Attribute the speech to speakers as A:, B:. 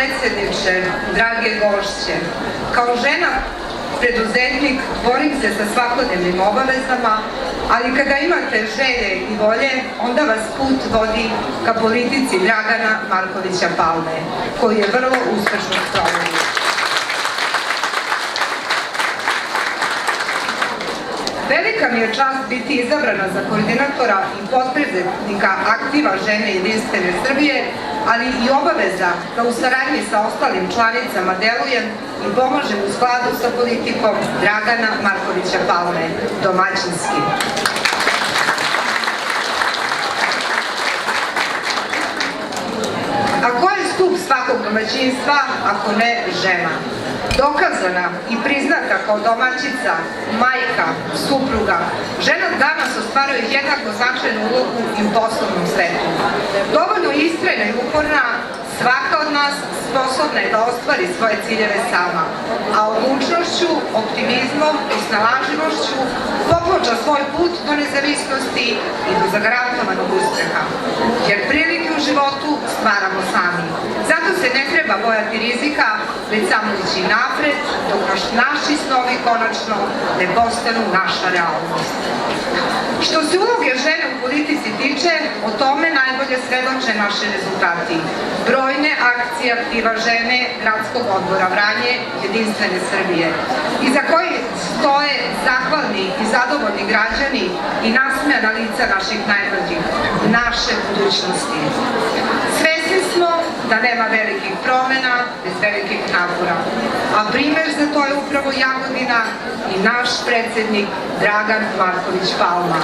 A: predsedniče, drage gošće, kao žena preduzetnik borim se sa svakodnevnim obavezama, ali kada imate želje i volje, onda vas put vodi ka politici Dragana Markovića Palme, koji je vrlo uspešno sprovodi. Velika mi je čast biti izabrana za koordinatora i potpredsednika Aktiva žene Jedinstvene Srbije, ali i obaveza da u saradnji sa ostalim članicama delujem i pomažem u skladu sa politikom Dragana Markovića Palme, domaćinski. A ko je stup svakog domaćinstva ako ne žena? Dokazana i priznata kao domaćica, majka, supruga, žena danas ostvaruje jednako značajnu ulogu i u poslovnom svetu. Dovoljno istrajna i uporna, svaka od nas sposobna je da ostvari svoje ciljeve sama, a odlučnošću, optimizmom i snalažljivošću poploča svoj put do nezavisnosti i do zagarantovanog uspeha. Jer prilike u životu stvaramo sami. Zato se ne treba bojati rizika, već samo ići napred, dok naši snovi konačno ne postanu naša realnost. Što se uloge žene u politici tiče, o tome najbolje svedoče naši rezultati. Brojne akcije Aktiva žene Gradskog odbora Vranje Jedinstvene Srbije, iza koji stoje zahvalni i zadovoljni građani i nasmejana lica naših najmlađih, naše budućnosti. Svesni smo da nema velikih promena bez velikih napora, a primer za to je upravo Jagodina i naš predsednik Dragan Marković Palma.